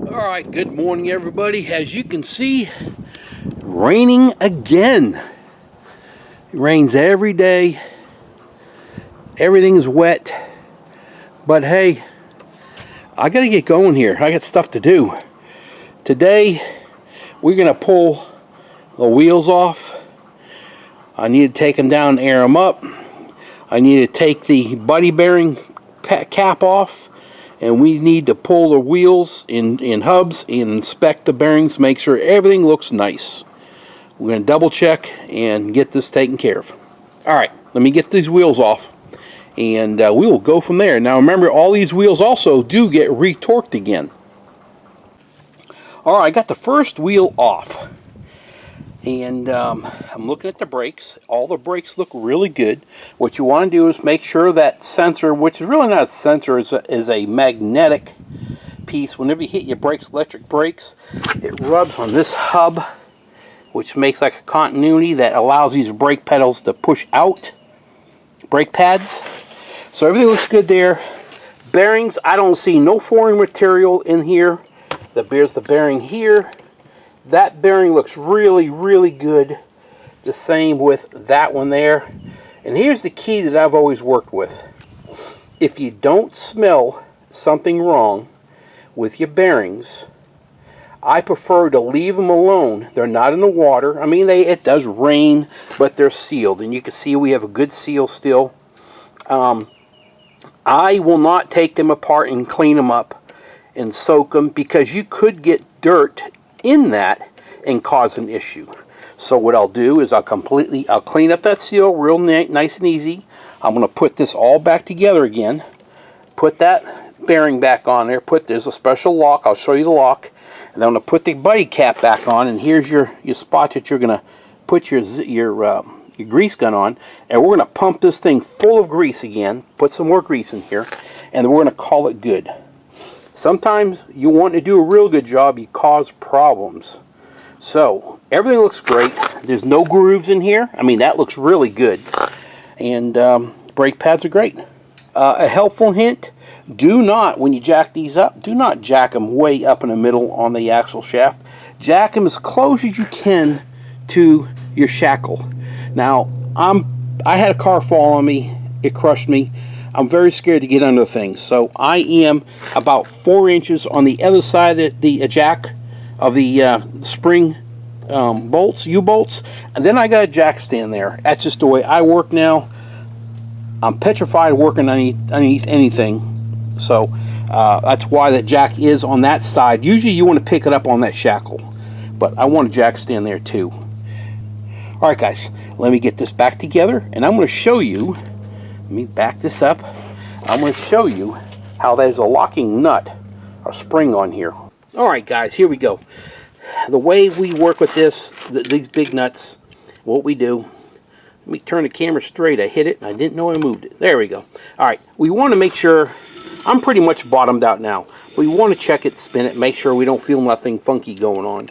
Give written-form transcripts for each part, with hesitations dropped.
Alright, good morning everybody. As you can see, raining again. It rains every day. Everything's wet. But hey, I gotta get going here. I got stuff to do. Today, we're gonna pull the wheels off. I need to take them down and air them up. I need to take the buddy bearing cap off. And we need to pull the wheels in hubs and inspect the bearings, make sure everything looks nice. We're going to double check and get this taken care of. Alright, let me get these wheels off and we will go from there. Now remember, all these wheels also do get retorqued again. Alright, I got the first wheel off. And I'm looking at the brakes. All the brakes look really good. What you want to do is make sure that sensor, which is really not a sensor, is a magnetic piece. Whenever you hit your brakes, electric brakes, it rubs on this hub, which makes like a continuity that allows these brake pedals to push out, brake pads. So everything looks good there. Bearings, I don't see no foreign material in here. There's the bearing here. That bearing looks really, really good. The same with that one there. And here's the key that I've always worked with. If you don't smell something wrong with your bearings, I prefer to leave them alone. They're not in the water. I mean, it does rain, but they're sealed. And you can see we have a good seal still. I will not take them apart and clean them up and soak them, because you could get dirt in that and cause an issue. So what I'll do is I'll clean up that seal real nice and easy. I'm going to put this all back together again, put that bearing back on there, there's a special lock, I'll show you the lock, and then I'm going to put the buddy cap back on, and here's your spot that you're going to put your grease gun on, and we're going to pump this thing full of grease again, put some more grease in here, and then we're going to call it good. Sometimes you want to do a real good job, you cause problems. So everything looks great. There's no grooves in here. I mean, that looks really good. And brake pads are great. A helpful hint, do not, when you jack these up, do not jack them way up in the middle on the axle shaft. Jack them as close as you can to your shackle. Now, I had a car fall on me. It crushed me. I'm very scared to get under things, so I am about 4 inches on the other side of the jack of the spring bolts, U-bolts, and then I got a jack stand there. That's just the way I work now. I'm petrified working underneath anything, so that's why the jack is on that side. Usually you want to pick it up on that shackle, but I want a jack stand there too. Alright guys, let me get this back together, and I'm going to show you. Let me back this up. I'm going to show you how there's a locking nut or spring on here. Alright guys, here we go. The way we work with these big nuts, what we do, let me turn the camera straight. I hit it and I didn't know I moved it. There we go. Alright, we want to make sure, I'm pretty much bottomed out now. We want to check it, spin it, make sure we don't feel nothing funky going on.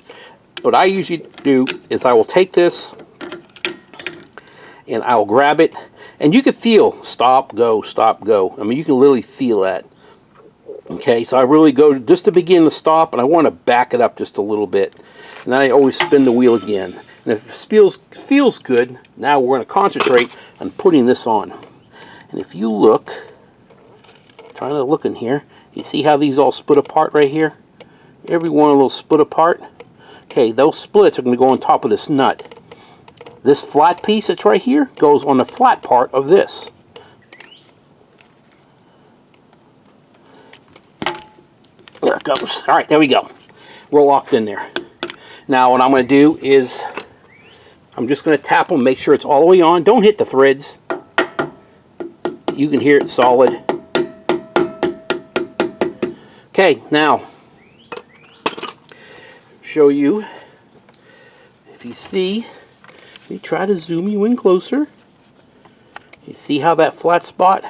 What I usually do is I will take this and I'll grab it. And you can feel stop, go, stop, go. I mean, you can literally feel that. Okay, so I really go just to begin to stop, and I want to back it up just a little bit. And then I always spin the wheel again. And if it feels good, now we're going to concentrate on putting this on. And if you look, trying to look in here, you see how these all split apart right here? Every one of those split apart. Okay, those splits are going to go on top of this nut. This flat piece that's right here goes on the flat part of this. There it goes. Alright, there we go. We're locked in there. Now what I'm going to do is I'm just going to tap them, make sure it's all the way on. Don't hit the threads. You can hear it solid. Okay, now show you, if you see, let me try to zoom you in closer. You see how that flat spot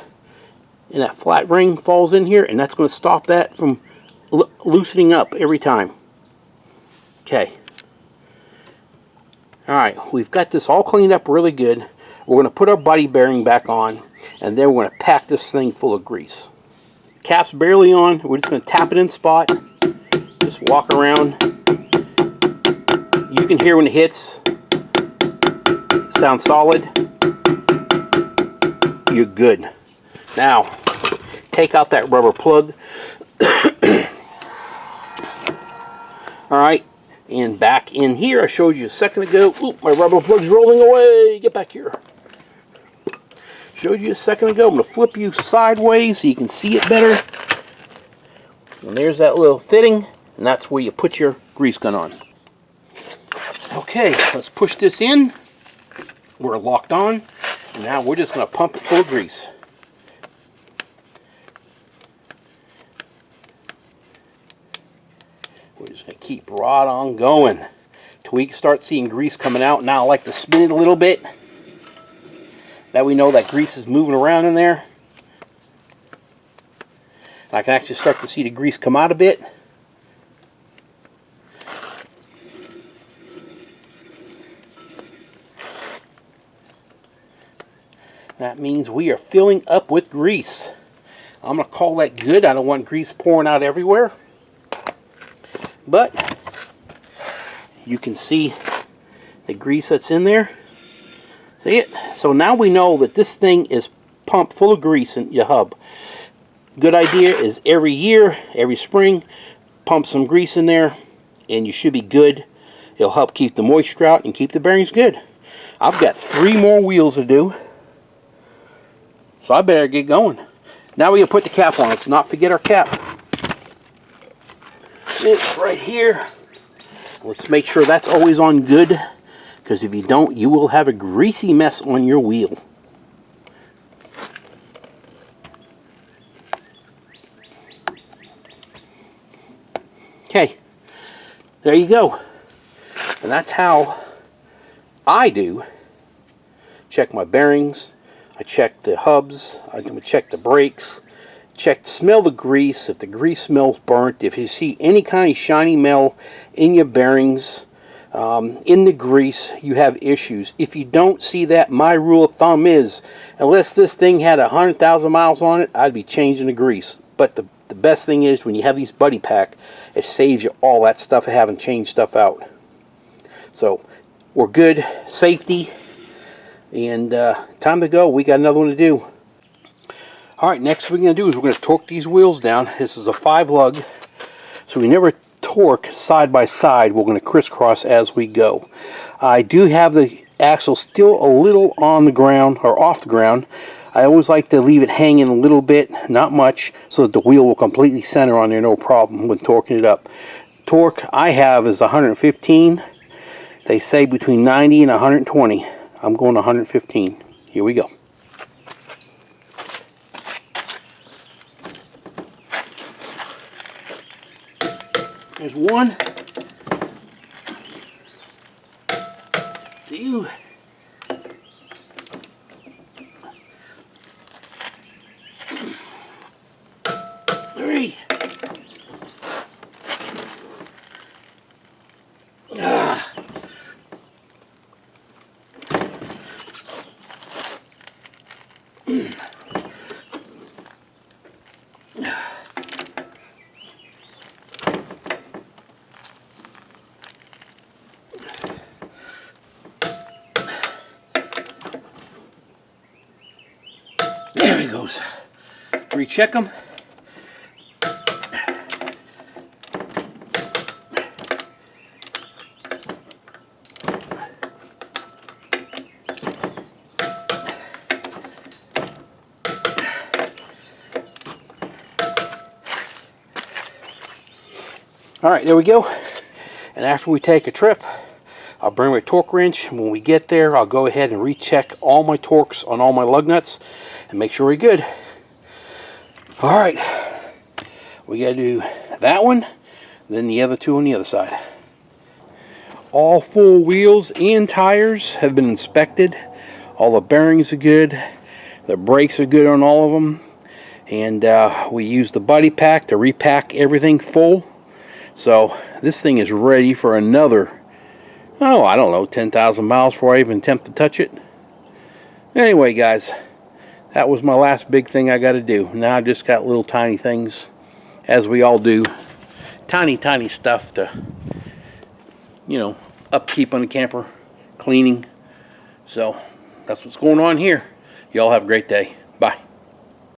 and that flat ring falls in here, and that's going to stop that from loosening up every time. Okay. Alright, we've got this all cleaned up really good. We're going to put our buddy bearing back on, and then we're going to pack this thing full of grease. Cap's barely on. We're just going to tap it in spot. Just walk around. You can hear when it hits. It sounds solid. You're good. Now, take out that rubber plug. Alright, and back in here, I showed you a second ago. Oop, my rubber plug's rolling away. Get back here. Showed you a second ago. I'm going to flip you sideways so you can see it better. And there's that little fitting, and that's where you put your grease gun on. Okay, let's push this in. We're locked on, and now we're just going to pump it full of grease. We're just going to keep right on going till we start seeing grease coming out. Now I like to spin it a little bit. That we know that grease is moving around in there. And I can actually start to see the grease come out a bit. That means we are filling up with grease. I'm going to call that good. I don't want grease pouring out everywhere. But you can see the grease that's in there. See it? So now we know that this thing is pumped full of grease in your hub. Good idea is every year, every spring, pump some grease in there and you should be good. It'll help keep the moisture out and keep the bearings good. I've got 3 more wheels to do, so I better get going. Now we can put the cap on. Let's not forget our cap. It's right here. Let's make sure that's always on good, because if you don't, you will have a greasy mess on your wheel. Okay, there you go. And that's how I do check my bearings. I check the hubs, I check the brakes, smell the grease. If the grease smells burnt, if you see any kind of shiny metal in your bearings, in the grease, you have issues. If you don't see that, my rule of thumb is, unless this thing had 100,000 miles on it, I'd be changing the grease. But the best thing is, when you have these buddy pack, it saves you all that stuff of having to change stuff out. So, we're good. Safety. And time to go. We got another one to do. Alright, next what we're going to do is we're going to torque these wheels down. This is a 5 lug. So we never torque side by side. We're going to crisscross as we go. I do have the axle still a little on the ground, or off the ground. I always like to leave it hanging a little bit, not much, so that the wheel will completely center on there, no problem when torquing it up. Torque I have is 115. They say between 90 and 120. I'm going 115. Here we go. There's 1, 2, 3. There he goes. Recheck them. Alright, there we go. And after we take a trip, I'll bring my torque wrench. When we get there, I'll go ahead and recheck all my torques on all my lug nuts and make sure we're good. Alright, we got to do that one, then the other 2 on the other side. All 4 wheels and tires have been inspected. All the bearings are good. The brakes are good on all of them. And we use the buddy pack to repack everything full. So this thing is ready for another, oh, I don't know, 10,000 miles before I even attempt to touch it. Anyway, guys, that was my last big thing I got to do. Now I've just got little tiny things, as we all do, tiny stuff to, you know, upkeep on the camper, cleaning. So that's what's going on here. Y'all have a great day. Bye.